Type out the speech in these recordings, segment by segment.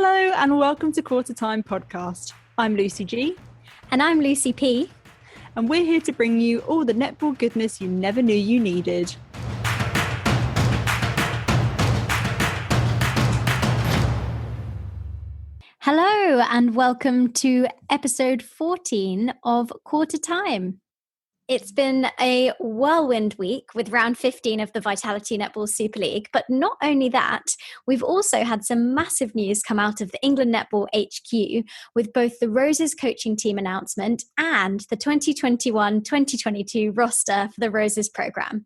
Hello and welcome to Quarter Time Podcast. I'm Lucy G. And I'm Lucy P. And we're here to bring you all the netball goodness you never knew you needed. Hello and welcome to episode 14 of Quarter Time. It's been a whirlwind week with round 15 of the Vitality Netball Superleague, but not only that, we've also had some massive news come out of the England Netball HQ with both the Roses coaching team announcement and the 2021-2022 roster for the Roses programme.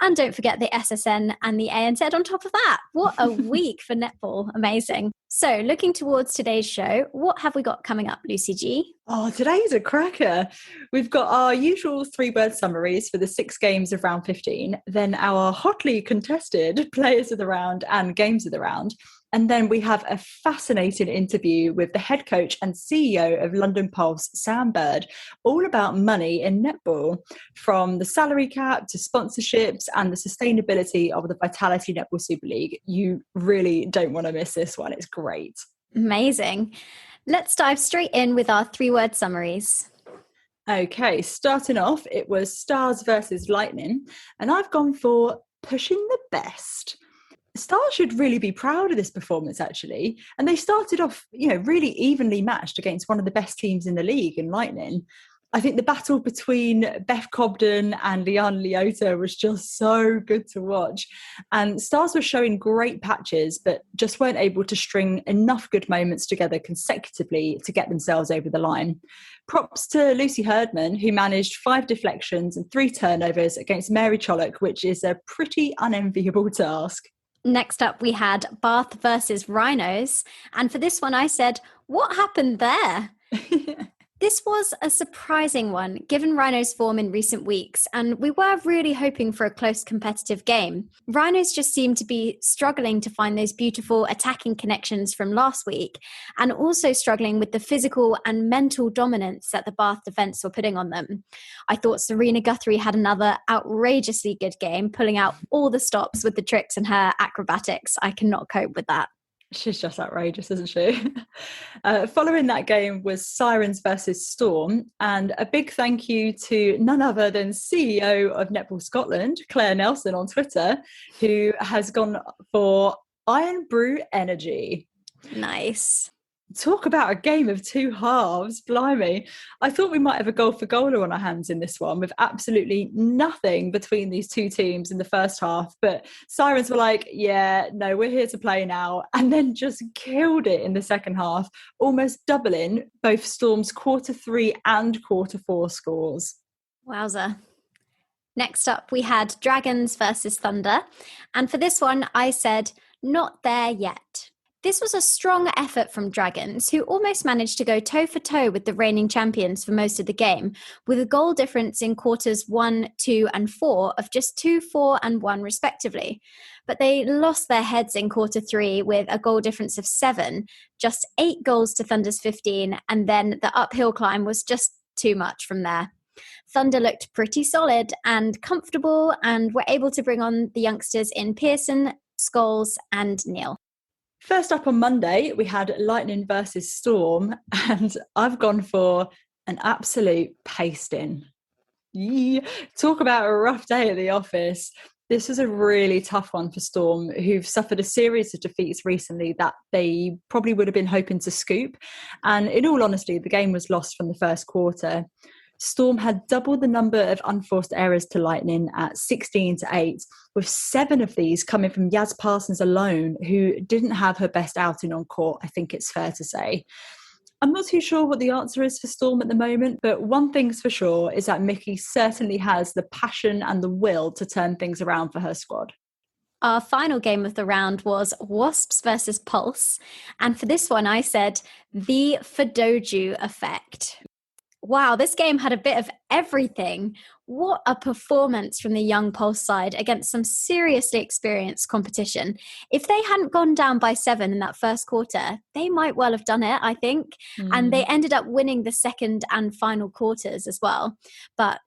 And don't forget the SSN and the ANZ on top of that. What a week for netball. Amazing. So looking towards today's show, what have we got coming up, Lucy G? Oh, today's a cracker. We've got our usual 3-word summaries for the 6 games of round 15, then our hotly contested players of the round and games of the round. And then we have a fascinating interview with the head coach and CEO of London Pulse, Sam Bird, all about money in netball, from the salary cap to sponsorships and the sustainability of the Vitality Netball Superleague. You really don't want to miss this one. It's great. Amazing. Let's dive straight in with our 3-word summaries. Okay, starting off, it was Stars versus Lightning, and I've gone for pushing the best. Stars should really be proud of this performance, actually. And they started off, really evenly matched against one of the best teams in the league in Lightning. I think the battle between Beth Cobden and Liane Leota was just so good to watch. And Stars were showing great patches, but just weren't able to string enough good moments together consecutively to get themselves over the line. Props to Lucy Herdman, who managed 5 deflections and 3 turnovers against Mary Chollock, which is a pretty unenviable task. Next up, we had Bath versus Rhinos. And for this one, I said, what happened there? This was a surprising one, given Rhinos' form in recent weeks, and we were really hoping for a close competitive game. Rhinos just seemed to be struggling to find those beautiful attacking connections from last week, and also struggling with the physical and mental dominance that the Bath defence were putting on them. I thought Serena Guthrie had another outrageously good game, pulling out all the stops with the tricks and her acrobatics. I cannot cope with that. She's just outrageous, isn't she? Following that game was Sirens versus Storm, and a big thank you to none other than CEO of Netball Scotland, Claire Nelson on Twitter, who has gone for Iron Brew Energy. Nice. Talk about a game of 2 halves, blimey. I thought we might have a goal for goaler on our hands in this one with absolutely nothing between these 2 teams in the first half. But Sirens were like, yeah, no, we're here to play now. And then just killed it in the second half, almost doubling both Storm's quarter 3 and quarter 4 scores. Wowza. Next up, we had Dragons versus Thunder. And for this one, I said, not there yet. This was a strong effort from Dragons, who almost managed to go toe-for-toe with the reigning champions for most of the game, with a goal difference in quarters 1, 2 and 4 of just 2, 4 and 1 respectively. But they lost their heads in quarter 3 with a goal difference of 7, just 8 goals to Thunder's 15, and then the uphill climb was just too much from there. Thunder looked pretty solid and comfortable and were able to bring on the youngsters in Pearson, Scholes and Neil. First up on Monday, we had Lightning versus Storm, and I've gone for an absolute pasting. Talk about a rough day at the office. This was a really tough one for Storm, who've suffered a series of defeats recently that they probably would have been hoping to scoop. And in all honesty, the game was lost from the first quarter. Storm had double the number of unforced errors to Lightning at 16-8, with 7 of these coming from Yaz Parsons alone, who didn't have her best outing on court, I think it's fair to say. I'm not too sure what the answer is for Storm at the moment, but one thing's for sure is that Mickey certainly has the passion and the will to turn things around for her squad. Our final game of the round was Wasps versus Pulse. And for this one, I said, the Fadoju effect. Wow, this game had a bit of everything. What a performance from the young Pulse side against some seriously experienced competition. If they hadn't gone down by 7 in that first quarter, they might well have done it, I think. And they ended up winning the second and final quarters as well. But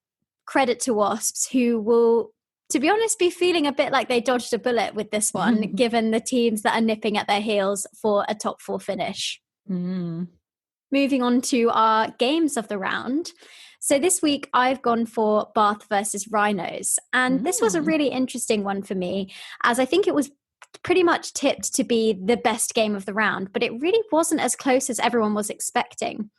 credit to Wasps, who will to be honest, be feeling a bit like they dodged a bullet with this one, given the teams that are nipping at their heels for a top 4 finish. Moving on to our games of the round. So this week I've gone for Bath versus Rhinos. And this was a really interesting one for me, as I think it was pretty much tipped to be the best game of the round, but it really wasn't as close as everyone was expecting.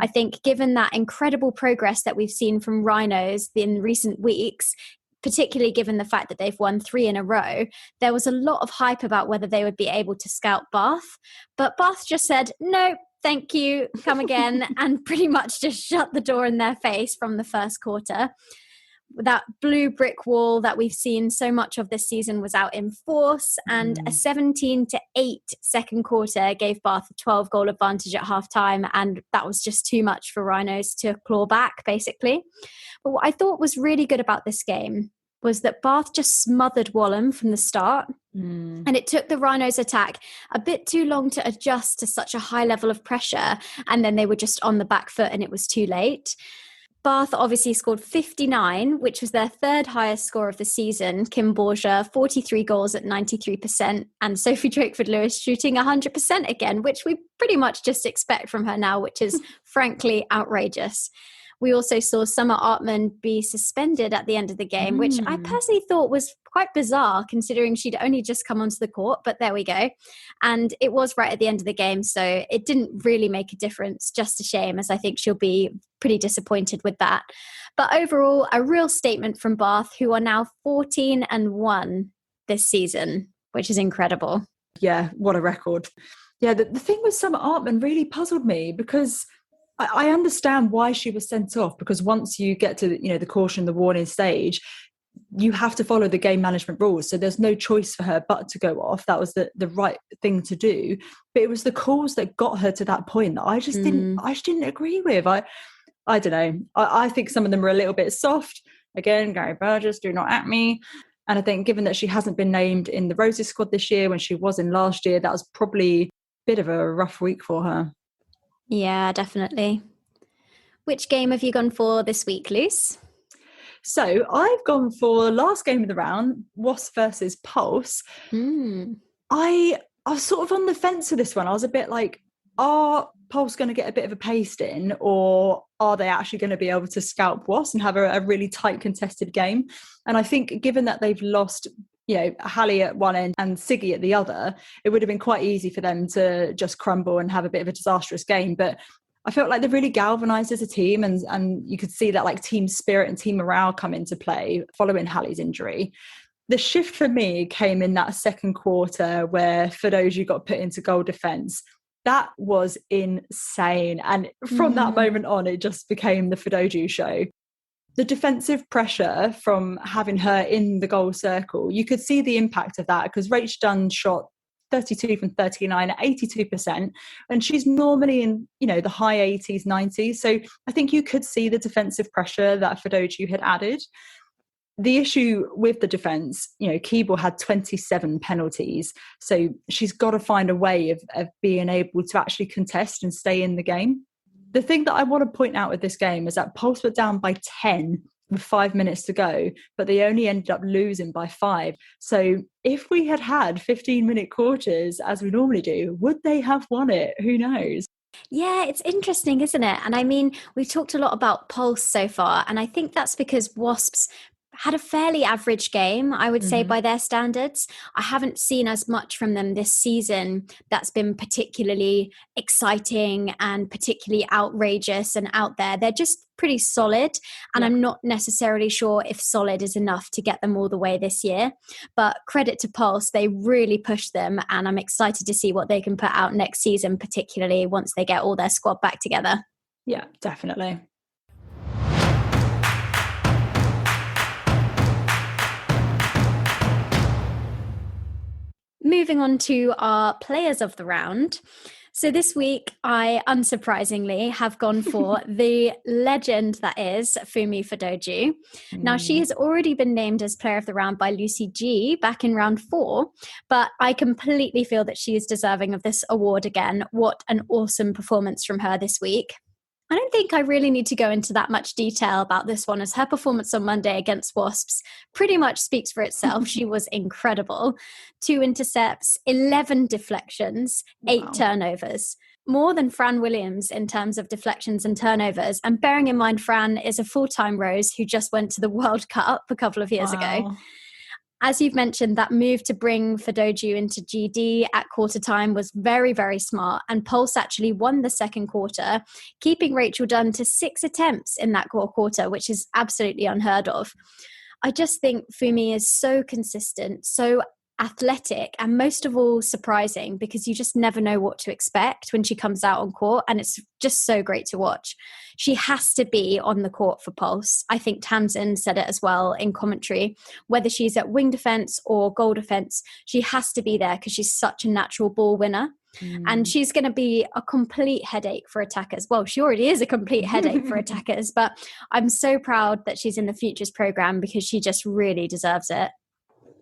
I think given that incredible progress that we've seen from Rhinos in recent weeks, particularly given the fact that they've won 3 in a row, there was a lot of hype about whether they would be able to scout Bath. But Bath just said, no, thank you, come again, and pretty much just shut the door in their face from the first quarter. That blue brick wall that we've seen so much of this season was out in force, and a 17-8 second quarter gave Bath a 12-goal advantage at halftime, and that was just too much for Rhinos to claw back, basically. But what I thought was really good about this game was that Bath just smothered Walham from the start, and it took the Rhinos' attack a bit too long to adjust to such a high level of pressure, and then they were just on the back foot and it was too late. Bath obviously scored 59, which was their third highest score of the season. Kim Borgia, 43 goals at 93%, and Sophie Drakeford-Lewis shooting 100% again, which we pretty much just expect from her now, which is frankly outrageous. We also saw Summer Artman be suspended at the end of the game, which I personally thought was quite bizarre considering she'd only just come onto the court, but there we go. And it was right at the end of the game, so it didn't really make a difference. Just a shame, as I think she'll be pretty disappointed with that. But overall, a real statement from Bath, who are now 14-1 this season, which is incredible. Yeah, what a record. Yeah, the thing with Summer Artman really puzzled me, because I understand why she was sent off, because once you get to the caution, the warning stage, you have to follow the game management rules. So there's no choice for her but to go off. That was the right thing to do. But it was the calls that got her to that point that I just didn't agree with. I don't know. I think some of them are a little bit soft. Again, Gary Burgess, do not at me. And I think given that she hasn't been named in the Roses squad this year when she was in last year, that was probably a bit of a rough week for her. Yeah, definitely. Which game have you gone for this week, Luce? So I've gone for last game of the round, Wasp versus Pulse. I was sort of on the fence with this one. I was a bit like, are Pulse going to get a bit of a paste in, or are they actually going to be able to scalp Wasp and have a really tight contested game? And I think given that they've lost Hallie at one end and Siggy at the other, it would have been quite easy for them to just crumble and have a bit of a disastrous game. But I felt like they've really galvanised as a team, and you could see that like team spirit and team morale come into play following Hallie's injury. The shift for me came in that second quarter where Fedoju got put into goal defence. That was insane. And from that moment on, it just became the Fedoju show. The defensive pressure from having her in the goal circle, you could see the impact of that, because Rach Dunn shot 32 from 39 at 82%, and she's normally in the high 80s, 90s. So I think you could see the defensive pressure that Fedoju had added. The issue with the defence, Keeble had 27 penalties, so she's got to find a way of being able to actually contest and stay in the game. The thing that I want to point out with this game is that Pulse were down by 10 with 5 minutes to go, but they only ended up losing by 5. So if we had had 15-minute quarters, as we normally do, would they have won it? Who knows? Yeah, it's interesting, isn't it? And I mean, we've talked a lot about Pulse so far, and I think that's because Wasps had a fairly average game, I would say, by their standards. I haven't seen as much from them this season that's been particularly exciting and particularly outrageous and out there. They're just pretty solid, and I'm not necessarily sure if solid is enough to get them all the way this year. But credit to Pulse, they really pushed them, and I'm excited to see what they can put out next season, particularly once they get all their squad back together. Yeah, definitely. Moving on to our players of the round. So this week, I unsurprisingly have gone for the legend that is Fumi Fedoju. Now, she has already been named as player of the round by Lucy G back in round 4, but I completely feel that she is deserving of this award again. What an awesome performance from her this week. I don't think I really need to go into that much detail about this one, as her performance on Monday against Wasps pretty much speaks for itself. She was incredible. 2 intercepts, 11 deflections, 8 turnovers. More than Fran Williams in terms of deflections and turnovers. And bearing in mind, Fran is a full-time Rose who just went to the World Cup a couple of years ago. As you've mentioned, that move to bring Fadoju into GD at quarter time was very, very smart. And Pulse actually won the second quarter, keeping Rachel Dunn to 6 attempts in that quarter, which is absolutely unheard of. I just think Fumi is so consistent, so athletic, and most of all surprising, because you just never know what to expect when she comes out on court, and it's just so great to watch. She has to be on the court for Pulse. I think Tamsin said it as well in commentary. Whether she's at wing defence or goal defence, she has to be there because she's such a natural ball winner. And she's going to be a complete headache for attackers. Well, she already is a complete headache for attackers, but I'm so proud that she's in the Futures programme because she just really deserves it.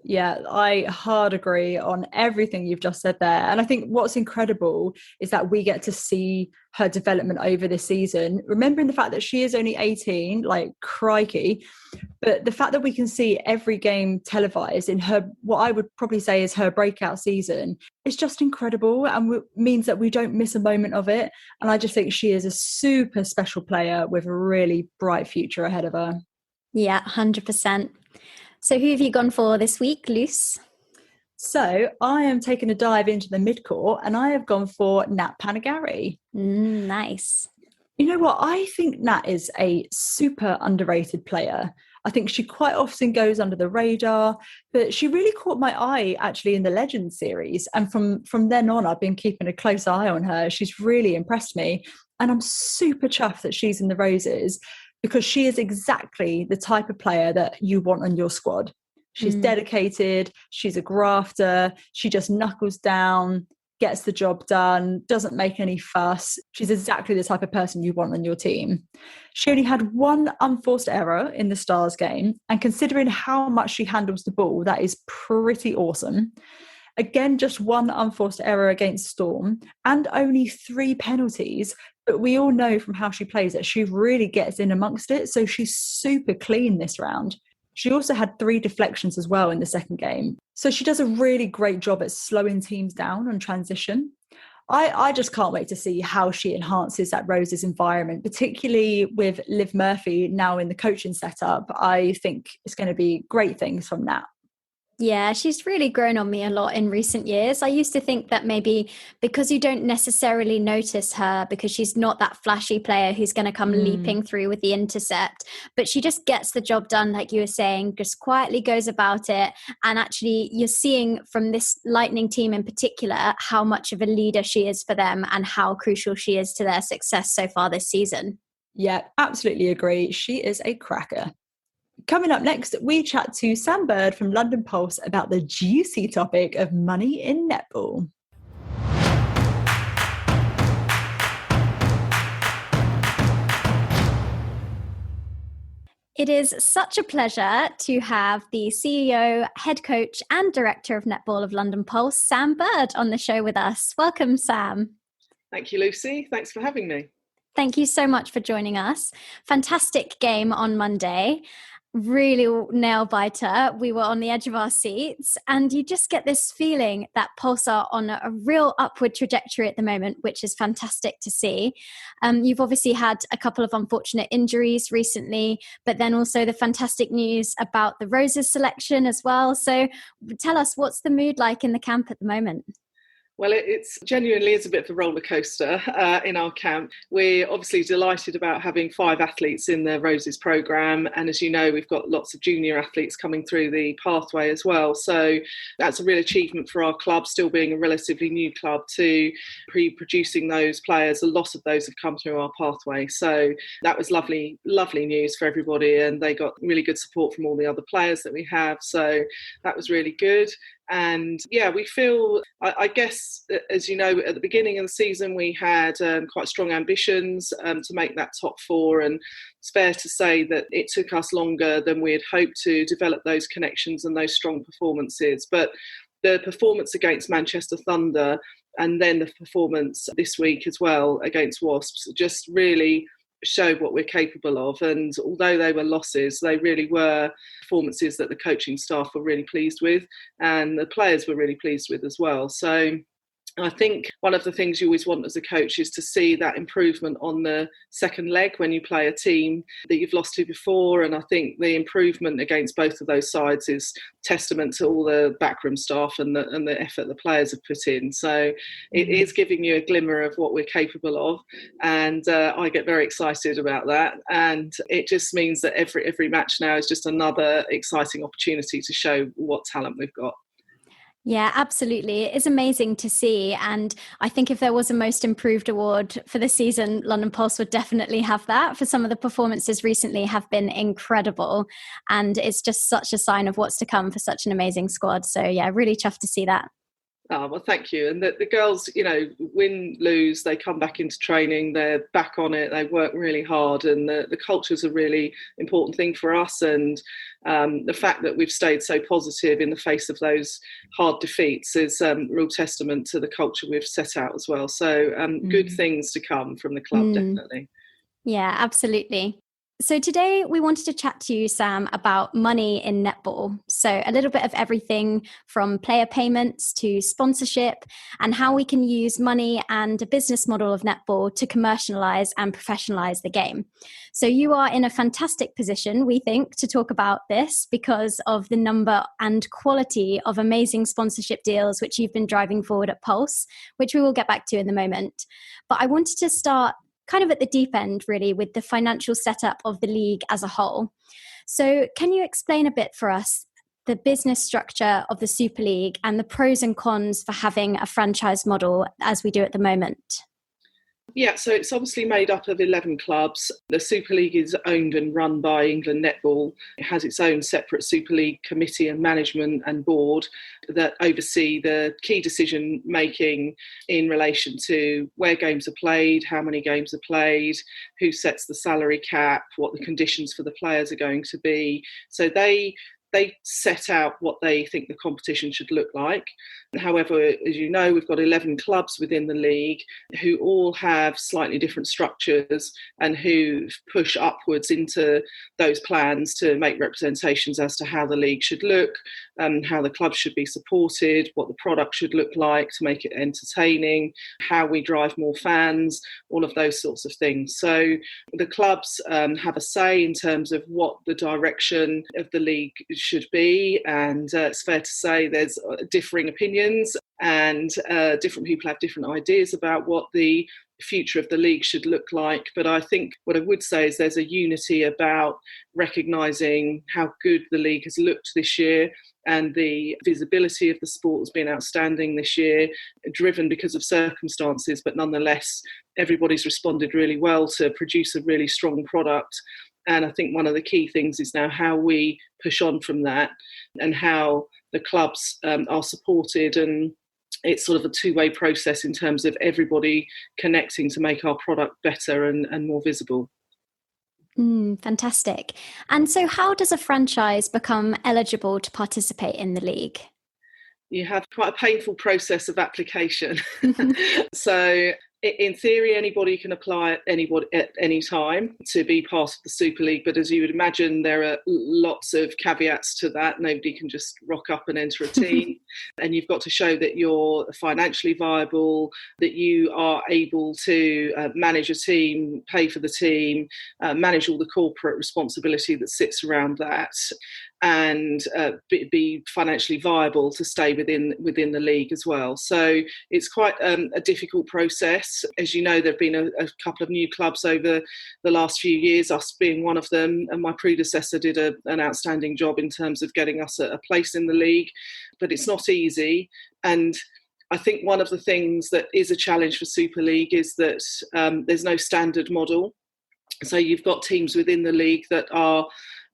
Yeah, I hard agree on everything you've just said there. And I think what's incredible is that we get to see her development over this season, remembering the fact that she is only 18, like crikey. But the fact that we can see every game televised in her, what I would probably say is her breakout season, is just incredible, and means that we don't miss a moment of it. And I just think she is a super special player with a really bright future ahead of her. Yeah, 100%. So who have you gone for this week, Luce? So I am taking a dive into the mid-court, and I have gone for Nat Panagari. Nice. You know what? I think Nat is a super underrated player. I think she quite often goes under the radar, but she really caught my eye actually in the Legends series. And from then on, I've been keeping a close eye on her. She's really impressed me. And I'm super chuffed that she's in the Roses, because she is exactly the type of player that you want on your squad. She's dedicated, she's a grafter, she just knuckles down, gets the job done, doesn't make any fuss. She's exactly the type of person you want on your team. She only had 1 unforced error in the Stars game, and considering how much she handles the ball, that is pretty awesome. Again, just 1 unforced error against Storm, and only 3 penalties. But we all know from how she plays that she really gets in amongst it. So she's super clean this round. She also had 3 deflections as well in the second game. So she does a really great job at slowing teams down on transition. I just can't wait to see how she enhances that Rose's environment, particularly with Liv Murphy now in the coaching setup. I think it's going to be great things from that. Yeah, she's really grown on me a lot in recent years. I used to think that maybe because you don't necessarily notice her because she's not that flashy player who's going to come leaping through with the intercept, but she just gets the job done, like you were saying, just quietly goes about it. And actually, you're seeing from this Lightning team in particular how much of a leader she is for them and how crucial she is to their success so far this season. Yeah, absolutely agree. She is a cracker. Coming up next, we chat to Sam Bird from London Pulse about the juicy topic of money in netball. It is such a pleasure to have the CEO, head coach and director of netball of London Pulse, Sam Bird, on the show with us. Welcome, Sam. Thank you, Lucy. Thanks for having me. Thank you so much for joining us. Fantastic game on Monday. Really nail biter. We were on the edge of our seats, and you just get this feeling that Pulse are on a real upward trajectory at the moment, which is fantastic to see. You've obviously had a couple of unfortunate injuries recently, but then also the fantastic news about the Roses selection as well. So tell us, what's the mood like in the camp at the moment? Well, it's genuinely is a bit of a roller coaster in our camp. We're obviously delighted about having 5 athletes in the Roses programme. And as you know, we've got lots of junior athletes coming through the pathway as well. So that's a real achievement for our club, still being a relatively new club, to pre-producing those players. A lot of those have come through our pathway. So that was lovely news for everybody. And they got really good support from all the other players that we have. So that was really good. And yeah, we feel, I guess, as you know, at the beginning of the season, we had quite strong ambitions to make that top 4. And it's fair to say that it took us longer than we had hoped to develop those connections and those strong performances. But the performance against Manchester Thunder and then the performance this week as well against Wasps just really showed what we're capable of. And although they were losses, they really were performances that the coaching staff were really pleased with, and the players were really pleased with as well. So I think one of the things you always want as a coach is to see that improvement on the second leg when you play a team that you've lost to before. And I think the improvement against both of those sides is testament to all the backroom staff and the effort the players have put in. So it is giving you a glimmer of what we're capable of. And I get very excited about that. And it just means that every match now is just another exciting opportunity to show what talent we've got. Yeah, absolutely. It is amazing to see. And I think if there was a most improved award for the season, London Pulse would definitely have that. For some of the performances recently have been incredible. And it's just such a sign of what's to come for such an amazing squad. So yeah, really chuffed to see that. Oh, well, thank you. And the girls, win, lose, they come back into training, they're back on it, they work really hard, and the culture is a really important thing for us. And the fact that we've stayed so positive in the face of those hard defeats is real testament to the culture we've set out as well. So good things to come from the club, definitely. Yeah, absolutely. So today we wanted to chat to you, Sam, about money in netball. So a little bit of everything from player payments to sponsorship, and how we can use money and a business model of netball to commercialize and professionalize the game. So you are in a fantastic position, we think, to talk about this because of the number and quality of amazing sponsorship deals which you've been driving forward at Pulse, which we will get back to in a moment. But I wanted to start kind of at the deep end, really, with the financial setup of the league as a whole. So can you explain a bit for us the business structure of the Super League and the pros and cons for having a franchise model as we do at the moment? Yeah, so it's obviously made up of 11 clubs. The Super League is owned and run by England Netball. It has its own separate Super League committee and management and board that oversee the key decision making in relation to where games are played, how many games are played, who sets the salary cap, what the conditions for the players are going to be. So they set out what they think the competition should look like. However, as you know, we've got 11 clubs within the league who all have slightly different structures and who push upwards into those plans to make representations as to how the league should look, how the clubs should be supported, what the product should look like to make it entertaining, how we drive more fans, all of those sorts of things. So the clubs have a say in terms of what the direction of the league should be, and it's fair to say there's differing opinions and different people have different ideas about what the future of the league should look like. But I think what I would say is there's a unity about recognising how good the league has looked this year, and the visibility of the sport has been outstanding this year, driven because of circumstances, but nonetheless everybody's responded really well to produce a really strong product. And I think one of the key things is now how we push on from that and how the clubs are supported, and it's sort of a two-way process in terms of everybody connecting to make our product better and more visible. Fantastic. And so how does a franchise become eligible to participate in the league? You have quite a painful process of application. So in theory, anybody can apply at any time to be part of the Super League. But as you would imagine, there are lots of caveats to that. Nobody can just rock up and enter a team. And you've got to show that you're financially viable, that you are able to manage a team, pay for the team, manage all the corporate responsibility that sits around that, and be financially viable to stay within the league as well. So it's quite a difficult process. As you know, there have been a couple of new clubs over the last few years, us being one of them, and my predecessor did an outstanding job in terms of getting us a place in the league, but it's not easy. And I think one of the things that is a challenge for Super League is that there's no standard model. So you've got teams within the league that are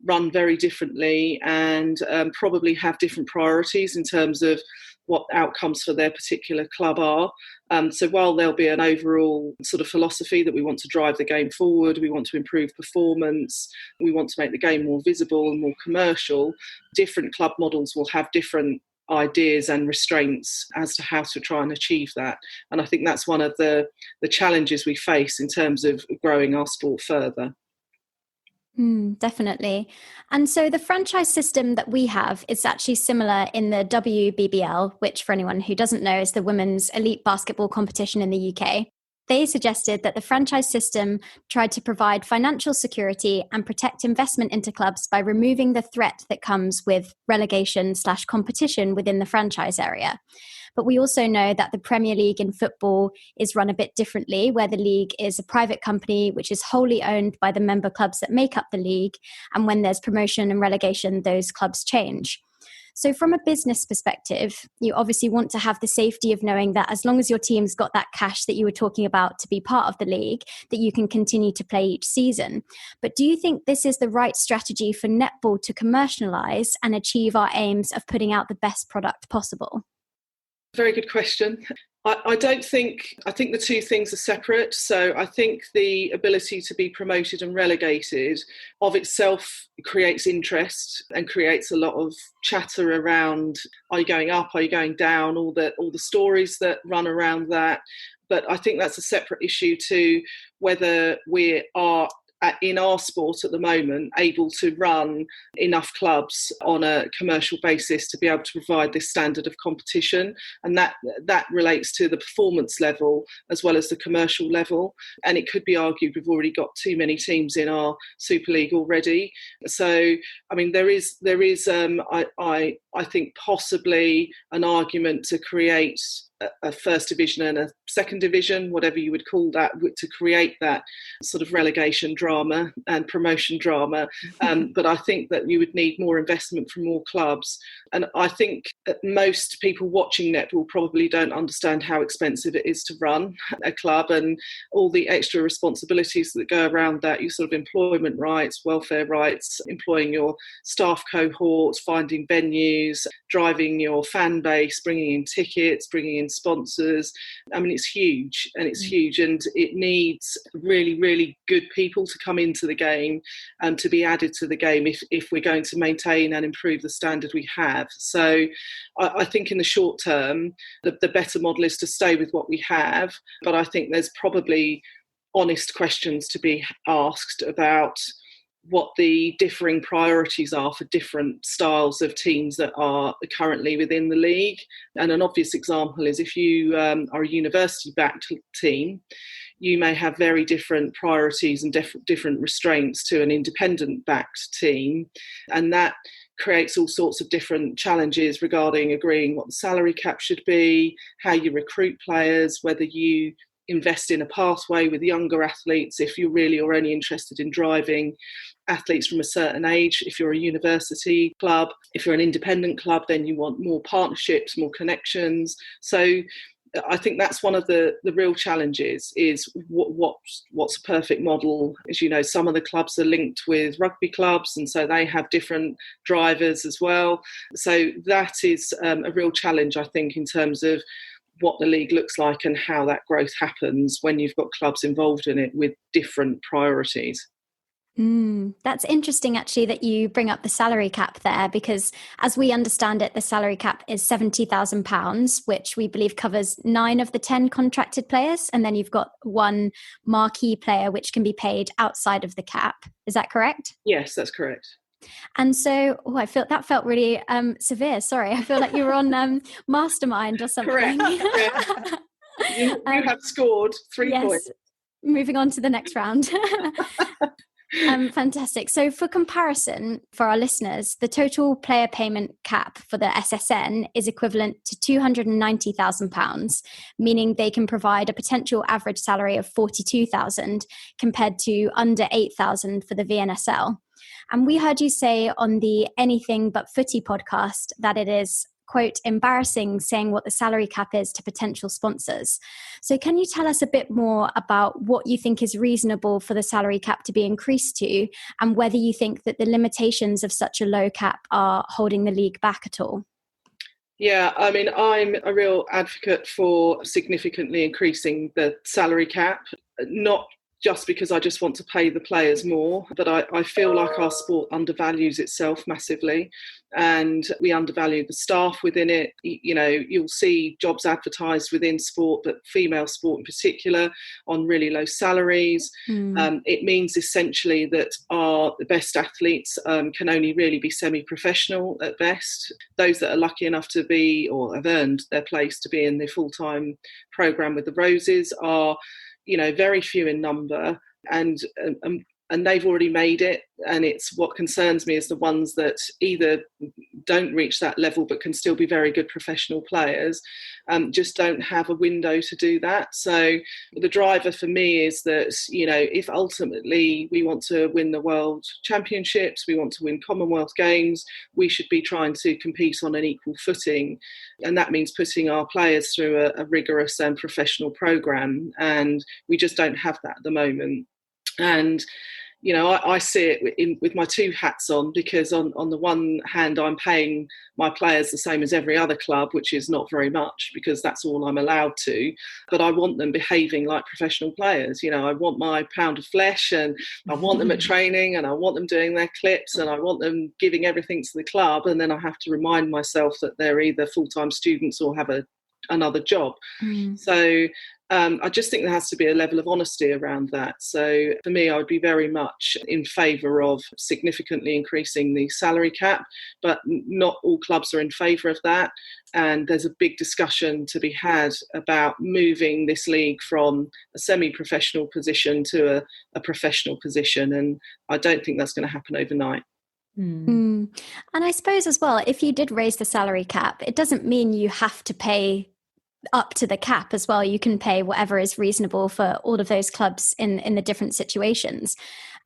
run very differently and probably have different priorities in terms of what outcomes for their particular club are. So while there'll be an overall sort of philosophy that we want to drive the game forward, we want to improve performance, we want to make the game more visible and more commercial, different club models will have different ideas and restraints as to how to try and achieve that. And I think that's one of the challenges we face in terms of growing our sport further. Definitely. And so the franchise system that we have is actually similar in the WBBL, which for anyone who doesn't know is the women's elite basketball competition in the UK. They suggested that the franchise system tried to provide financial security and protect investment into clubs by removing the threat that comes with relegation/competition within the franchise area. But we also know that the Premier League in football is run a bit differently, where the league is a private company which is wholly owned by the member clubs that make up the league. And when there's promotion and relegation, those clubs change. So from a business perspective, you obviously want to have the safety of knowing that as long as your team's got that cash that you were talking about to be part of the league, that you can continue to play each season. But do you think this is the right strategy for netball to commercialise and achieve our aims of putting out the best product possible? Very good question. I think the two things are separate. So I think the ability to be promoted and relegated of itself creates interest and creates a lot of chatter around, are you going up, are you going down, all the stories that run around that. But I think that's a separate issue to whether we are in our sport at the moment able to run enough clubs on a commercial basis to be able to provide this standard of competition, and that relates to the performance level as well as the commercial level. And it could be argued we've already got too many teams in our Super League already. So I mean there is I think possibly an argument to create a first division and a second division, whatever you would call that, to create that sort of relegation drama and promotion drama. But I think that you would need more investment from more clubs. And I think that most people watching netball probably don't understand how expensive it is to run a club and all the extra responsibilities that go around that, your sort of employment rights, welfare rights, employing your staff cohorts, finding venues, driving your fan base, bringing in tickets, bringing in sponsors. I mean, it's huge, and it needs really, really good people to come into the game and to be added to the game if we're going to maintain and improve the standard we have. So I think in the short term, the better model is to stay with what we have, but I think there's probably honest questions to be asked about what the differing priorities are for different styles of teams that are currently within the league. And an obvious example is if you are a university-backed team, you may have very different priorities and different restraints to an independent-backed team. And that creates all sorts of different challenges regarding agreeing what the salary cap should be, how you recruit players, whether you invest in a pathway with younger athletes if you really are only interested in driving athletes from a certain age. If you're a university club, if you're an independent club, then you want more partnerships, more connections. So I think that's one of the real challenges is what's a perfect model. As you know, some of the clubs are linked with rugby clubs, and so they have different drivers as well. So that is a real challenge, I think, in terms of what the league looks like and how that growth happens when you've got clubs involved in it with different priorities. That's interesting, actually, that you bring up the salary cap there, because as we understand it, the salary cap is £70,000, which we believe covers 9 of the 10 contracted players. And then you've got one marquee player, which can be paid outside of the cap. Is that correct? Yes, that's correct. And so, I felt that felt really severe. Sorry, I feel like you were on Mastermind or something. Correct. You have scored 3 points. Moving on to the next round. Fantastic. So for comparison, for our listeners, the total player payment cap for the SSN is equivalent to £290,000, meaning they can provide a potential average salary of £42,000 compared to under £8,000 for the VNSL. And we heard you say on the Anything But Footy podcast that it is, quote, embarrassing saying what the salary cap is to potential sponsors. So can you tell us a bit more about what you think is reasonable for the salary cap to be increased to, and whether you think that the limitations of such a low cap are holding the league back at all? Yeah, I mean, I'm a real advocate for significantly increasing the salary cap, not just because I just want to pay the players more. But I feel like our sport undervalues itself massively, and we undervalue the staff within it. You know, you'll see jobs advertised within sport, but female sport in particular, on really low salaries. It means essentially that the best athletes can only really be semi-professional at best. Those that are lucky enough to be, or have earned their place to be in the full-time programme with the Roses, are, you know, very few in number, and they've already made it. And it's what concerns me is the ones that either don't reach that level but can still be very good professional players, just don't have a window to do that. So the driver for me is that, you know, if ultimately we want to win the World Championships, we want to win Commonwealth Games, we should be trying to compete on an equal footing. And that means putting our players through a rigorous and professional programme. And we just don't have that at the moment. And, you know, I see it with my two hats on, because on the one hand, I'm paying my players the same as every other club, which is not very much, because that's all I'm allowed to. But I want them behaving like professional players. You know, I want my pound of flesh, and I want them at training, and I want them doing their clips, and I want them giving everything to the club. And then I have to remind myself that they're either full-time students or have another job. So I just think there has to be a level of honesty around that. So for me, I would be very much in favour of significantly increasing the salary cap, but not all clubs are in favour of that. And there's a big discussion to be had about moving this league from a semi-professional position to a professional position. And I don't think that's going to happen overnight. And I suppose as well, if you did raise the salary cap, it doesn't mean you have to pay up to the cap as well. You can pay whatever is reasonable for all of those clubs in the different situations.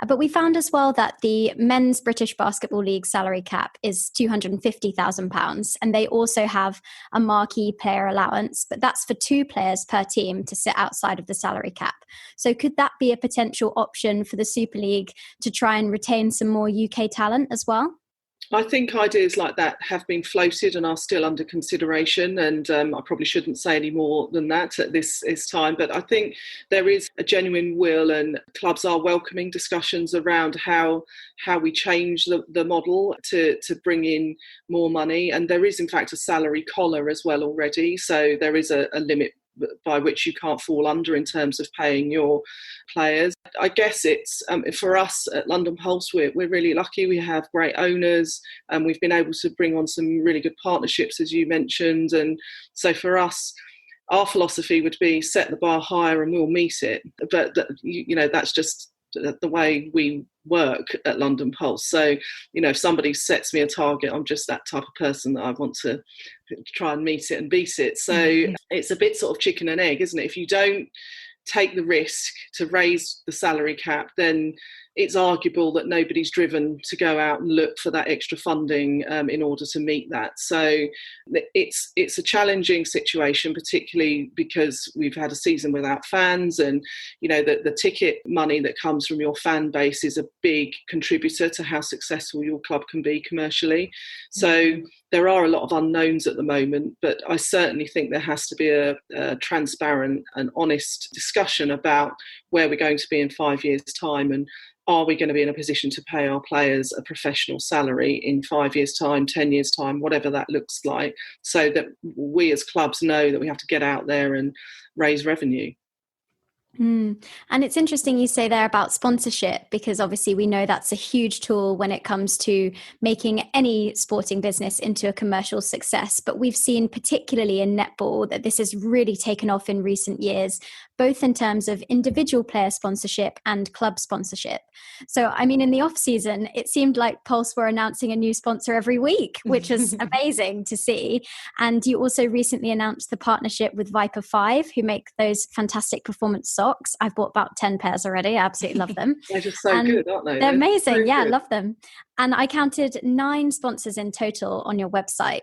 But we found as well that the Men's British Basketball League salary cap is £250,000, and they also have a marquee player allowance, but that's for 2 players per team to sit outside of the salary cap. So could that be a potential option for the Super League to try and retain some more UK talent as well? I think ideas like that have been floated and are still under consideration, and I probably shouldn't say any more than that at this time, but I think there is a genuine will, and clubs are welcoming discussions around how we change the model to bring in more money. And there is in fact a salary collar as well already, so there is a limit by which you can't fall under in terms of paying your players. I guess it's for us at London Pulse, we're really lucky. We have great owners, and we've been able to bring on some really good partnerships, as you mentioned. And so for us, our philosophy would be set the bar higher and we'll meet it. But you know, that's just the way we work at London Pulse. So, you know, if somebody sets me a target, I'm just that type of person that I want to try and meet it and beat it. So it's a bit sort of chicken and egg, isn't it? If you don't take the risk to raise the salary cap, then it's arguable that nobody's driven to go out and look for that extra funding in order to meet that. So it's a challenging situation, particularly because we've had a season without fans, and you know the ticket money that comes from your fan base is a big contributor to how successful your club can be commercially. So there are a lot of unknowns at the moment, but I certainly think there has to be a transparent and honest discussion about where we're going to be in 5 years' time, and are we going to be in a position to pay our players a professional salary in 5 years' time, 10 years' time, whatever that looks like, so that we as clubs know that we have to get out there and raise revenue. And it's interesting you say there about sponsorship, because obviously we know that's a huge tool when it comes to making any sporting business into a commercial success. But we've seen, particularly in netball, that this has really taken off in recent years, both in terms of individual player sponsorship and club sponsorship. So, I mean, in the off season, it seemed like Pulse were announcing a new sponsor every week, which is amazing to see. And you also recently announced the partnership with Viper 5, who make those fantastic performance socks. I've bought about 10 pairs already. I absolutely love them. They're just so good, aren't they? They're amazing. So yeah, good. Love them. And I counted 9 sponsors in total on your website.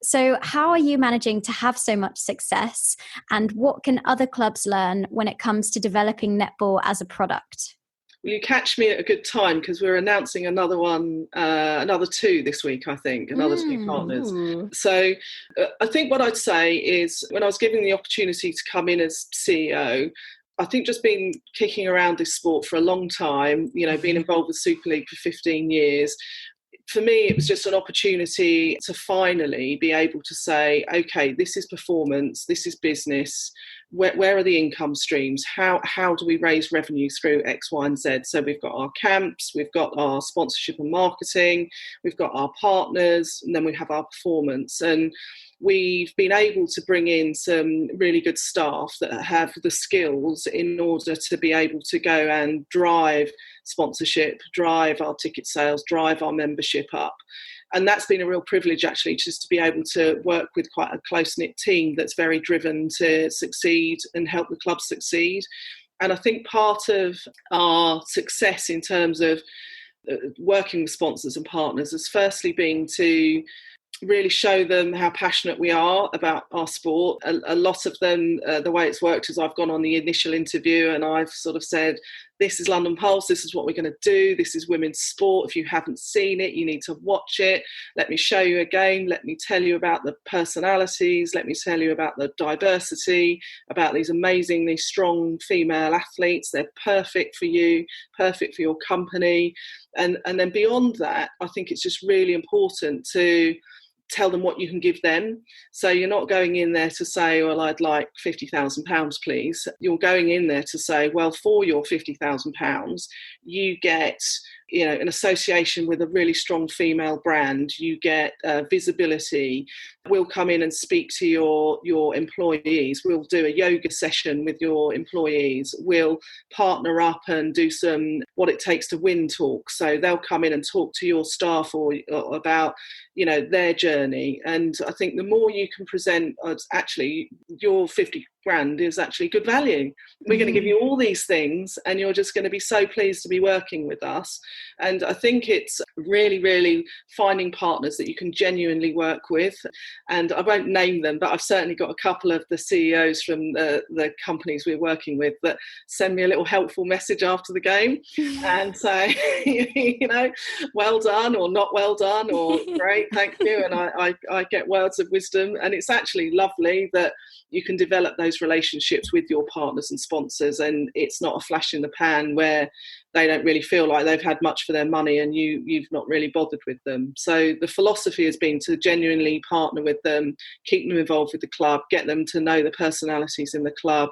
So how are you managing to have so much success, and what can other clubs learn when it comes to developing netball as a product? Well, you catch me at a good time, because we're announcing another 2 this week, I think, another 2 partners. So I think what I'd say is, when I was given the opportunity to come in as CEO, I think just been kicking around this sport for a long time, being involved with Super League for 15 years, for me, it was just an opportunity to finally be able to say, okay, this is performance, this is business. Where are the income streams? How do we raise revenue through X, Y, and Z? So we've got our camps, we've got our sponsorship and marketing, we've got our partners, and then we have our performance. And we've been able to bring in some really good staff that have the skills in order to be able to go and drive sponsorship, drive our ticket sales, drive our membership up. And that's been a real privilege, actually, just to be able to work with quite a close-knit team that's very driven to succeed and help the club succeed. And I think part of our success in terms of working with sponsors and partners has firstly been to really show them how passionate we are about our sport. A lot of them, the way it's worked is I've gone on the initial interview and I've sort of said, this is London Pulse, this is what we're going to do, this is women's sport. If you haven't seen it, you need to watch it. Let me show you a game. Let me tell you about the personalities. Let me tell you about the diversity, about these amazingly strong female athletes. They're perfect for you, perfect for your company. And then beyond that, I think it's just really important to tell them what you can give them. So you're not going in there to say, well, I'd like £50,000, please. You're going in there to say, well, for your £50,000, you get an association with a really strong female brand. You get visibility. We'll come in and speak to your employees. We'll do a yoga session with your employees. We'll partner up and do some what it takes to win talks. So they'll come in and talk to your staff or about their journey. And I think the more you can present as actually your 50 grand is actually good value. We're going to give you all these things and you're just going to be so pleased to be working with us. And I think it's really, really finding partners that you can genuinely work with. And I won't name them, but I've certainly got a couple of the CEOs from the companies we're working with that send me a little helpful message after the game and say, well done or not well done or great, thank you. And I get words of wisdom. And it's actually lovely that you can develop those relationships with your partners and sponsors, and it's not a flash in the pan where they don't really feel like they've had much for their money and you've not really bothered with them. So the philosophy has been to genuinely partner with them, keep them involved with the club, get them to know the personalities in the club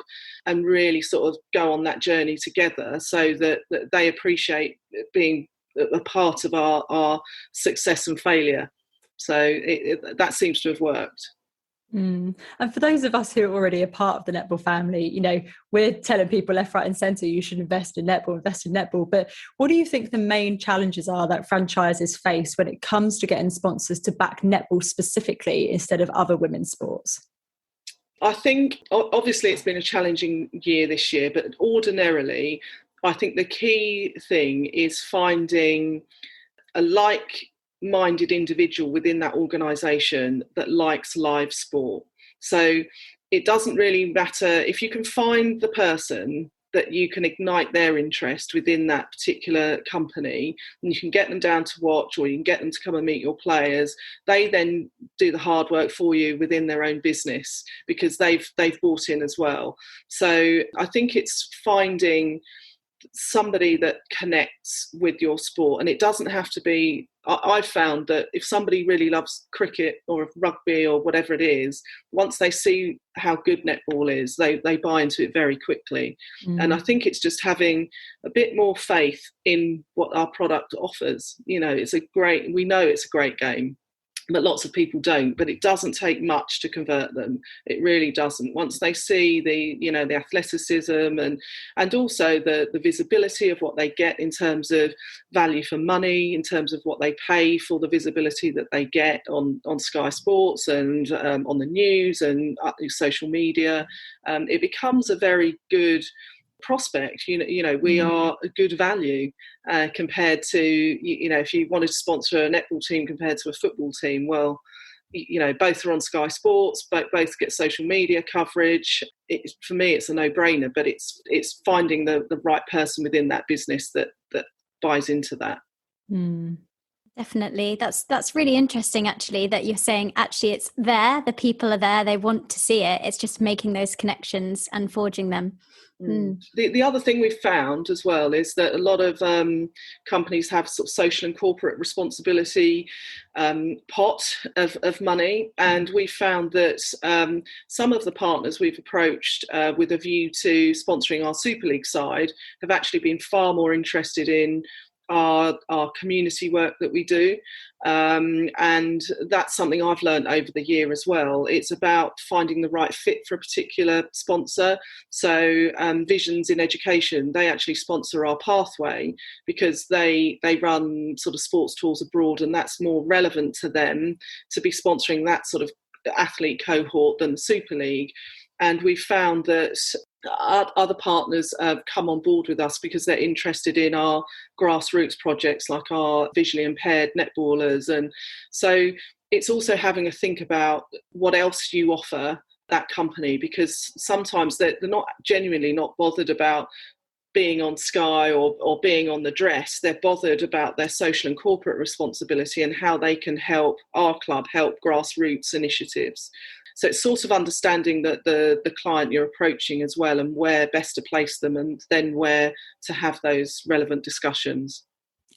and really sort of go on that journey together so that they appreciate being a part of our success and failure. So that seems to have worked. And for those of us who are already a part of the netball family, we're telling people left, right and centre, you should invest in netball. But what do you think the main challenges are that franchises face when it comes to getting sponsors to back netball specifically instead of other women's sports? I think obviously it's been a challenging year this year, but ordinarily I think the key thing is finding a like-minded individual within that organisation that likes live sport. So it doesn't really matter if you can find the person that you can ignite their interest within that particular company and you can get them down to watch or you can get them to come and meet your players. They then do the hard work for you within their own business because they've bought in as well. So I think it's finding somebody that connects with your sport, and it doesn't have to be. I've found that if somebody really loves cricket or rugby or whatever it is, once they see how good netball is, they buy into it very quickly. And I think it's just having a bit more faith in what our product offers. We know it's a great game, but lots of people don't. But it doesn't take much to convert them. It really doesn't. Once they see the athleticism and also the visibility of what they get in terms of value for money, in terms of what they pay for the visibility that they get on Sky Sports and on the news and social media, it becomes a very good prospect. We are a good value compared to if you wanted to sponsor a netball team compared to a football team. Well, both are on Sky Sports, both get social media coverage. For me, it's a no-brainer. But it's finding the right person within that business that buys into that. Definitely. That's really interesting, actually, that you're saying actually it's there, the people are there, they want to see it. It's just making those connections and forging them. The other thing we've found as well is that a lot of companies have sort of social and corporate responsibility pot of money, and we found that some of the partners we've approached with a view to sponsoring our Super League side have actually been far more interested in our community work that we do, and that's something I've learned over the year as well. It's about finding the right fit for a particular sponsor. So Visions in Education, they actually sponsor our pathway because they run sort of sports tours abroad, and that's more relevant to them to be sponsoring that sort of athlete cohort than the Super League. And we found that other partners have come on board with us because they're interested in our grassroots projects, like our visually impaired netballers. And so it's also having a think about what else you offer that company, because sometimes they're genuinely not bothered about being on Sky or being on the dress. They're bothered about their social and corporate responsibility and how they can help our club help grassroots initiatives. So it's sort of understanding that the client you're approaching as well, and where best to place them, and then where to have those relevant discussions.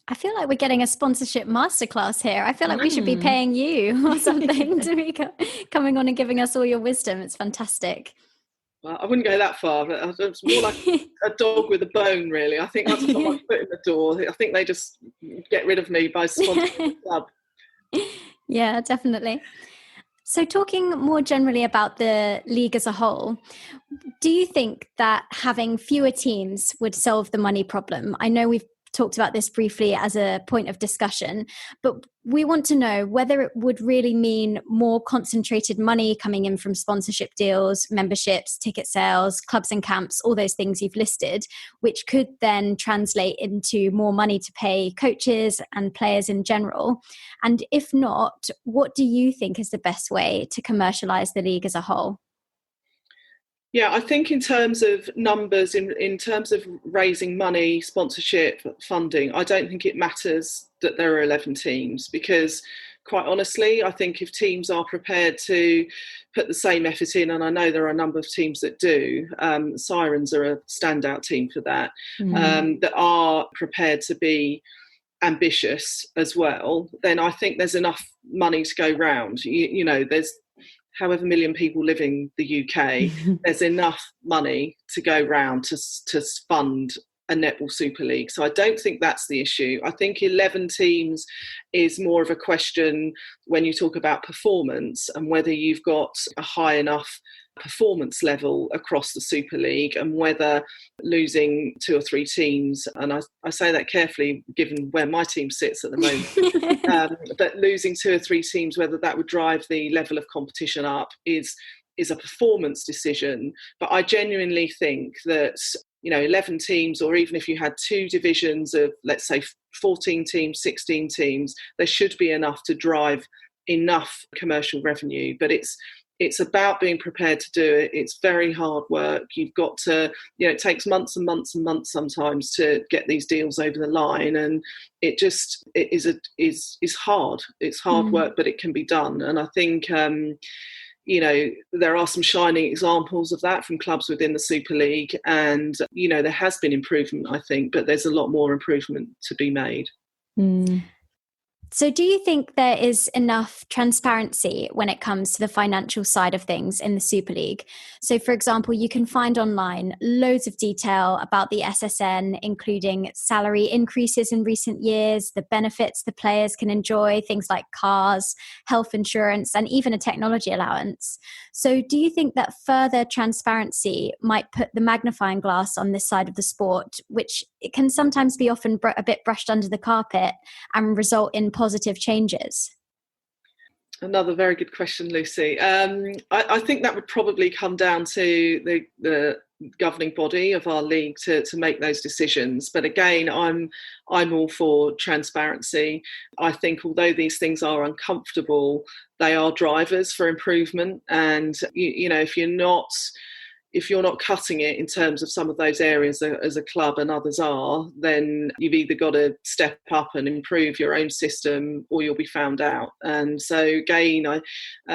I feel like we're getting a sponsorship masterclass here. I feel like we should be paying you or something to be coming on and giving us all your wisdom. It's fantastic. Well, I wouldn't go that far, but it's more like a dog with a bone, really. I think once I put my foot in the door, I think they just get rid of me by sponsoring the club. Yeah, definitely. So talking more generally about the league as a whole, do you think that having fewer teams would solve the money problem? I know we've talked about this briefly as a point of discussion, but we want to know whether it would really mean more concentrated money coming in from sponsorship deals, memberships, ticket sales, clubs and camps, all those things you've listed, which could then translate into more money to pay coaches and players in general. And if not, what do you think is the best way to commercialise the league as a whole? Yeah, I think in terms of numbers, in terms of raising money, sponsorship, funding, I don't think it matters that there are 11 teams, because quite honestly, I think if teams are prepared to put the same effort in, and I know there are a number of teams that do, Sirens are a standout team for that, that are prepared to be ambitious as well, then I think there's enough money to go round. You know, there's however million people live in the UK, there's enough money to go round to fund a Netball Super League. So I don't think that's the issue. I think 11 teams is more of a question when you talk about performance and whether you've got a high enough performance level across the Super League, and whether losing 2 or 3 teams, and I say that carefully given where my team sits at the moment, but losing 2 or 3 teams, whether that would drive the level of competition up is a performance decision. But I genuinely think that, you know, 11 teams, or even if you had 2 divisions of, let's say, 14 teams, 16 teams, there should be enough to drive enough commercial revenue. But it's about being prepared to do it. It's very hard work. You've got to, you know, it takes months and months and months sometimes to get these deals over the line, and it is hard. It's hard work, but it can be done. And I think you know, there are some shining examples of that from clubs within the Super League, and you know, there has been improvement, I think, but there's a lot more improvement to be made. So do you think there is enough transparency when it comes to the financial side of things in the Super League? So, for example, you can find online loads of detail about the SSN, including salary increases in recent years, the benefits the players can enjoy, things like cars, health insurance, and even a technology allowance. So do you think that further transparency might put the magnifying glass on this side of the sport, which it can sometimes be often a bit brushed under the carpet, and result in positive changes? Another very good question, Lucy. I think that would probably come down to the governing body of our league to make those decisions. But again, I'm all for transparency. I think although these things are uncomfortable, they are drivers for improvement. And you know, if you're not if you're not cutting it in terms of some of those areas as a club and others are, then you've either got to step up and improve your own system or you'll be found out. And so again,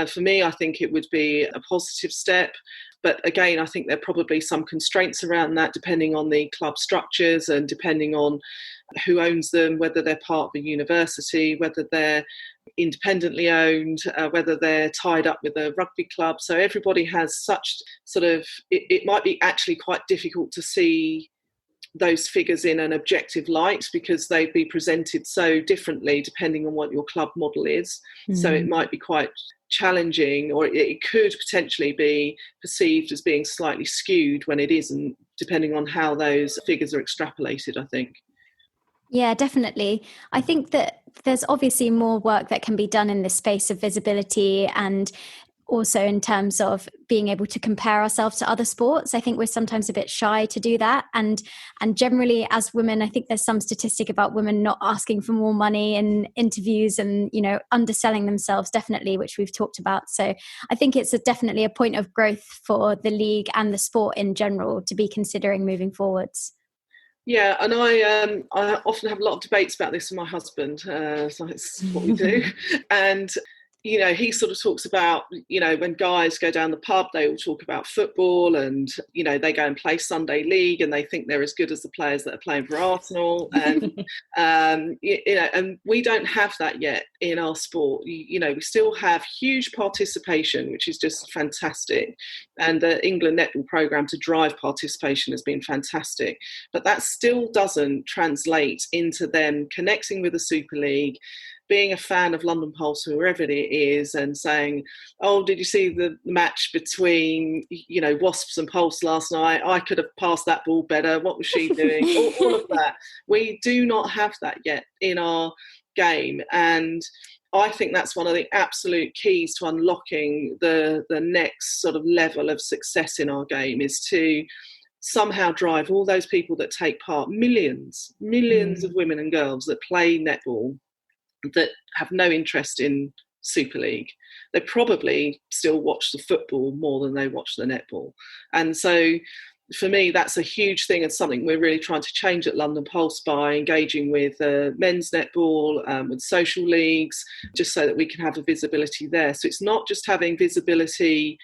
for me, I think it would be a positive step. But again, I think there are probably some constraints around that, depending on the club structures and depending on who owns them, whether they're part of a university, whether they're independently owned, whether they're tied up with a rugby club. So everybody has such sort of, it might be actually quite difficult to see those figures in an objective light because they'd be presented so differently depending on what your club model is. So it might be quite challenging, or it could potentially be perceived as being slightly skewed when it isn't, depending on how those figures are extrapolated, I think. Yeah, definitely. I think that there's obviously more work that can be done in this space of visibility, and also in terms of being able to compare ourselves to other sports. I think we're sometimes a bit shy to do that. And generally as women, I think there's some statistic about women not asking for more money in interviews and, you know, underselling themselves, definitely, which we've talked about. So I think it's definitely a point of growth for the league and the sport in general to be considering moving forwards. Yeah, and I often have a lot of debates about this with my husband, so it's what we do. And, you know, he sort of talks about, you know, when guys go down the pub, they all talk about football and, you know, they go and play Sunday league and they think they're as good as the players that are playing for Arsenal. And, you know, and we don't have that yet in our sport. You know, we still have huge participation, which is just fantastic. And the England netball programme to drive participation has been fantastic. But that still doesn't translate into them connecting with the Super League, being a fan of London Pulse, whoever it is, and saying, oh, did you see the match between, you know, Wasps and Pulse last night? I could have passed that ball better. What was she doing? all of that. We do not have that yet in our game. And I think that's one of the absolute keys to unlocking the next sort of level of success in our game, is to somehow drive all those people that take part, millions of women and girls that play netball, that have no interest in Super League. They probably still watch the football more than they watch the netball. And so for me, that's a huge thing and something we're really trying to change at London Pulse by engaging with men's netball, with social leagues, just so that we can have a visibility there. So it's not just having visibility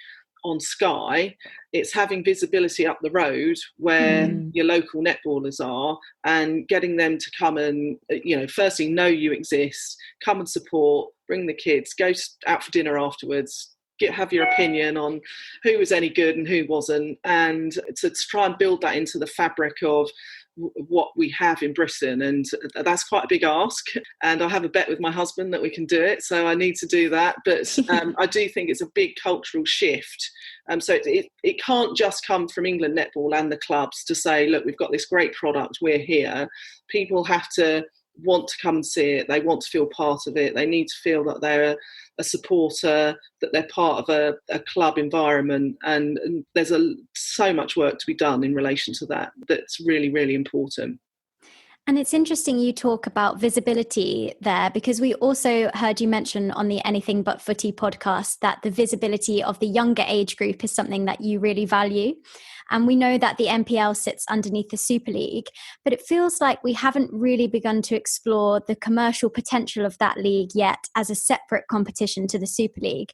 on Sky, it's having visibility up the road where your local netballers are, and getting them to come and, you know, firstly know you exist, come and support, bring the kids, go out for dinner afterwards, have your opinion on who was any good and who wasn't, and to try and build that into the fabric of what we have in Britain. And that's quite a big ask, and I have a bet with my husband that we can do it, so I need to do that. But I do think it's a big cultural shift. So it can't just come from England Netball and the clubs to say, look, we've got this great product, we're here. People have to want to come and see it. They want to feel part of it. They need to feel that they're a supporter, that they're part of a club environment. And there's so much work to be done in relation to that. That's really, really important. And it's interesting you talk about visibility there, because we also heard you mention on the Anything But Footy podcast that the visibility of the younger age group is something that you really value. And we know that the NPL sits underneath the Super League, but it feels like we haven't really begun to explore the commercial potential of that league yet as a separate competition to the Super League.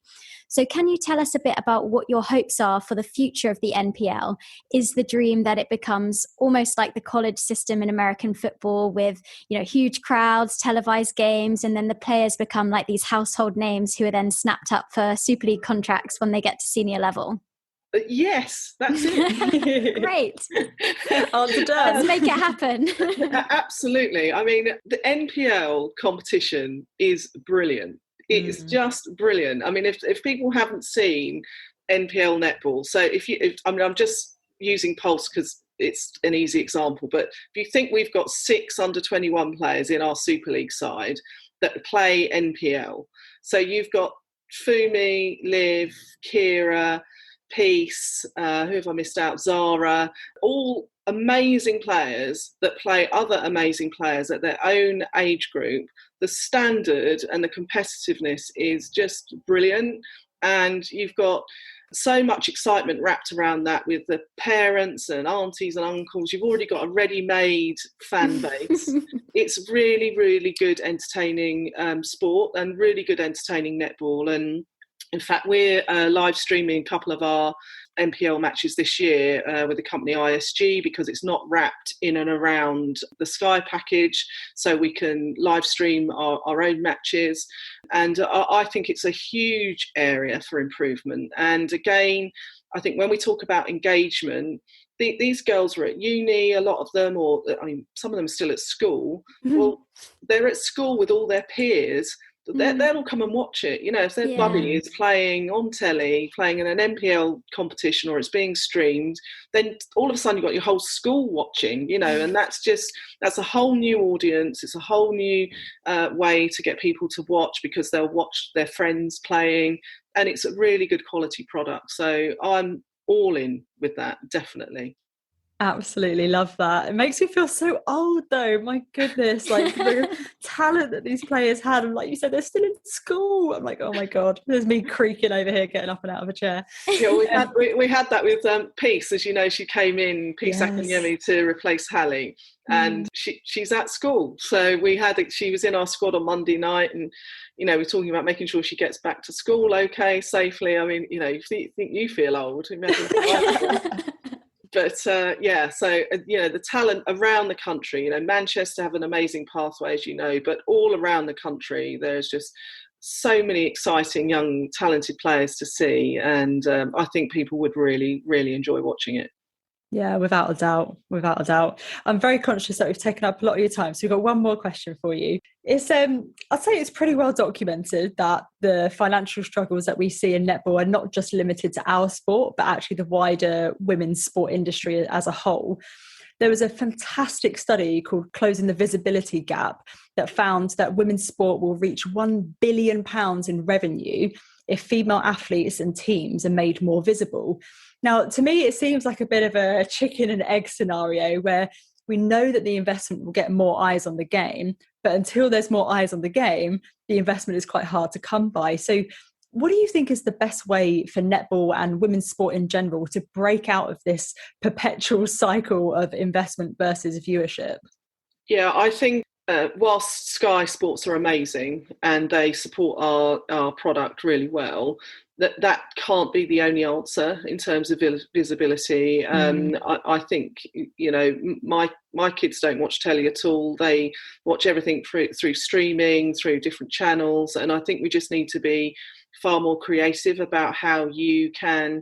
So can you tell us a bit about what your hopes are for the future of the NPL? Is the dream that it becomes almost like the college system in American football, with, you know, huge crowds, televised games, and then the players become like these household names who are then snapped up for Super League contracts when they get to senior level? Yes, that's it. Great. Answer done. Let's make it happen. Absolutely. I mean, the NPL competition is brilliant. It's just brilliant. I mean, if people haven't seen NPL netball, so I'm just using Pulse because it's an easy example, but if you think we've got 6 under-21 players in our Super League side that play NPL, so you've got Fumi, Liv, Kira, Peace, who have I missed out? Zara, all amazing players that play other amazing players at their own age group. The standard and the competitiveness is just brilliant. and you've got so much excitement wrapped around that with the parents and aunties and uncles. You've already got a ready-made fan base. It's really, really good entertaining sport, and really good entertaining netball. And in fact, we're live streaming a couple of our NPL matches this year with the company ISG, because it's not wrapped in and around the Sky package, so we can live stream our own matches. And I think it's a huge area for improvement. And again, I think when we talk about engagement, these girls were at uni, a lot of them, or I mean, some of them are still at school. Well, they're at school with all their peers. They'll all come and watch it. You know, if their buddy is playing on telly, playing in an NPL competition, or it's being streamed, then all of a sudden you've got your whole school watching, you know, and that's a whole new audience. It's a whole new way to get people to watch, because they'll watch their friends playing, and it's a really good quality product. So I'm all in with that, definitely. Absolutely love that. It makes me feel so old though. My goodness, like the talent that these players had. And like you said, they're still in school. I'm like, oh my God, there's me creaking over here, getting up and out of a chair. Yeah, we had that with Peace. As you know, she came in, Peace Akinyemi, to replace Hallie. And she's at school. So she was in our squad on Monday night, and, you know, we're talking about making sure she gets back to school okay, safely. I mean, you know, if you think you feel old, imagine. But so, you know, the talent around the country, you know, Manchester have an amazing pathway, as you know, but all around the country, there's just so many exciting young talented players to see. And I think people would really, really enjoy watching it. Yeah, without a doubt. I'm very conscious that we've taken up a lot of your time. So we've got one more question for you. It's I'd say it's pretty well documented that the financial struggles that we see in netball are not just limited to our sport, but actually the wider women's sport industry as a whole. There was a fantastic study called Closing the Visibility Gap that found that women's sport will reach £1 billion in revenue if female athletes and teams are made more visible. Now, to me, it seems like a bit of a chicken and egg scenario where we know that the investment will get more eyes on the game, but until there's more eyes on the game, the investment is quite hard to come by. So what do you think is the best way for netball and women's sport in general to break out of this perpetual cycle of investment versus viewership? Yeah, I think whilst Sky Sports are amazing and they support our product really well, that can't be the only answer in terms of visibility. I think, you know, my kids don't watch telly at all. They watch everything through streaming, through different channels. And I think we just need to be far more creative about how you can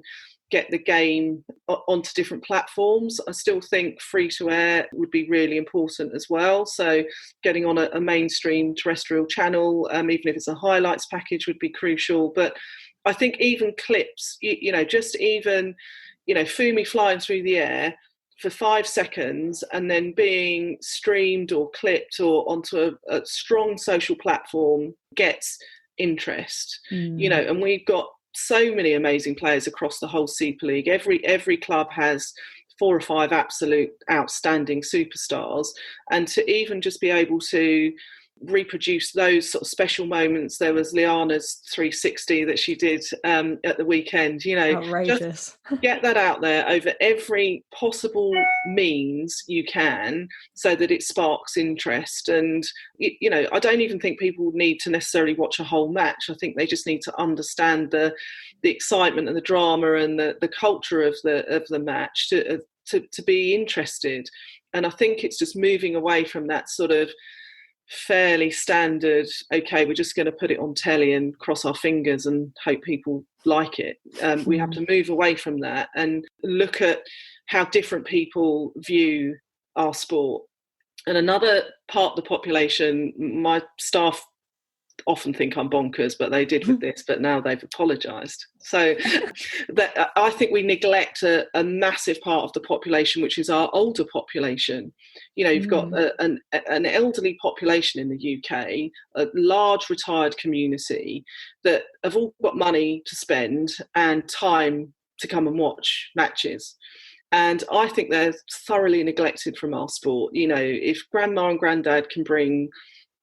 get the game onto different platforms. I still think free to air would be really important as well. So getting on a mainstream terrestrial channel, even if it's a highlights package, would be crucial. But I think even clips, you know, just even, you know, Fumi flying through the air for 5 seconds and then being streamed or clipped or onto a strong social platform gets interest, you know, and we've got so many amazing players across the whole Superleague. Every club has 4 or 5 absolute outstanding superstars, and to even just be able to reproduce those sort of special moments. There was Liana's 360 that she did at the weekend, you know. Outrageous. Just get that out there over every possible means you can, so that it sparks interest. And you know, I don't even think people need to necessarily watch a whole match. I think they just need to understand the excitement and the drama and the culture of the match to be interested. And I think it's just moving away from that sort of fairly standard, okay, we're just going to put it on telly and cross our fingers and hope people like it. We have to move away from that and look at how different people view our sport. And another part of the population, my staff often think I'm bonkers, but they did with this, but now they've apologised. So that I think we neglect a massive part of the population, which is our older population. You know, you've got an elderly population in the UK, a large retired community that have all got money to spend and time to come and watch matches. And I think they're thoroughly neglected from our sport. You know, if grandma and granddad can bring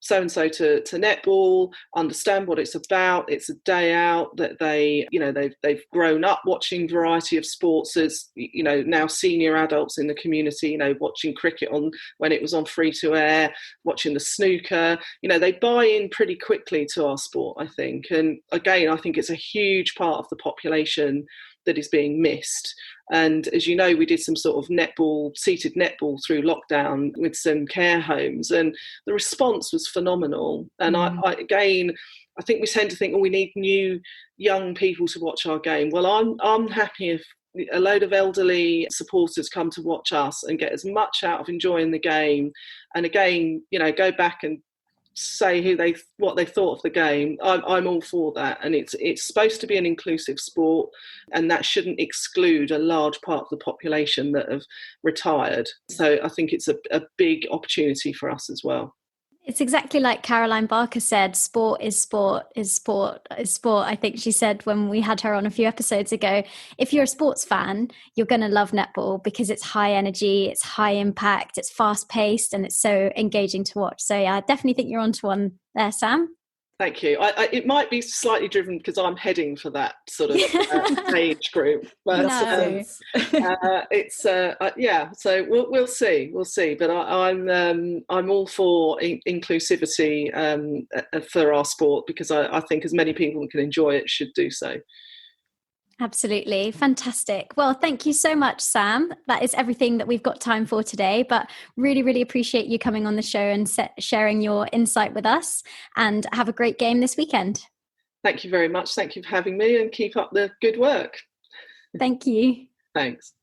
so-and-so to netball, understand what it's about. It's a day out that they've grown up watching variety of sports as, now senior adults in the community, watching cricket when it was on free to air, watching the snooker. They buy in pretty quickly to our sport, I think. And again, I think it's a huge part of the population that is being missed. And as you know, we did some sort of seated netball through lockdown with some care homes, and the response was phenomenal. And I think we tend to think, we need new young people to watch our game. Well, I'm happy if a load of elderly supporters come to watch us and get as much out of enjoying the game. And again, go back and say what they thought of the game. I'm all for that, and it's supposed to be an inclusive sport, and that shouldn't exclude a large part of the population that have retired. So I think it's a big opportunity for us as well. It's exactly like Caroline Barker said, sport is sport is sport is sport. I think she said when we had her on a few episodes ago, if you're a sports fan, you're going to love netball because it's high energy, it's high impact, it's fast paced, and it's so engaging to watch. So yeah, I definitely think you're onto one there, Sam. Thank you. it might be slightly driven because I'm heading for that sort of age group, but So we'll see. But I'm all for inclusivity for our sport, because I think as many people can enjoy it should do so. Absolutely. Fantastic. Well, thank you so much, Sam. That is everything that we've got time for today, but really, really appreciate you coming on the show and sharing your insight with us, and have a great game this weekend. Thank you very much. Thank you for having me, and keep up the good work. Thank you. Thanks.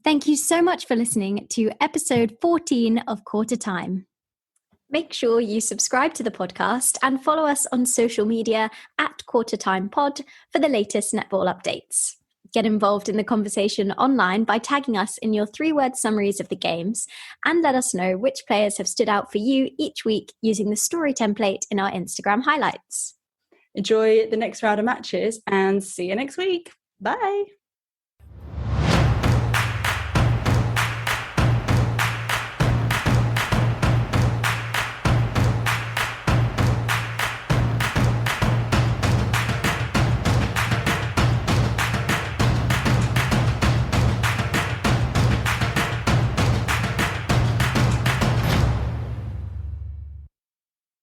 Thank you so much for listening to episode 14 of QTR Time. Make sure you subscribe to the podcast and follow us on social media at QTR Time Pod for the latest netball updates. Get involved in the conversation online by tagging us in your 3-word summaries of the games, and let us know which players have stood out for you each week using the story template in our Instagram highlights. Enjoy the next round of matches and see you next week. Bye.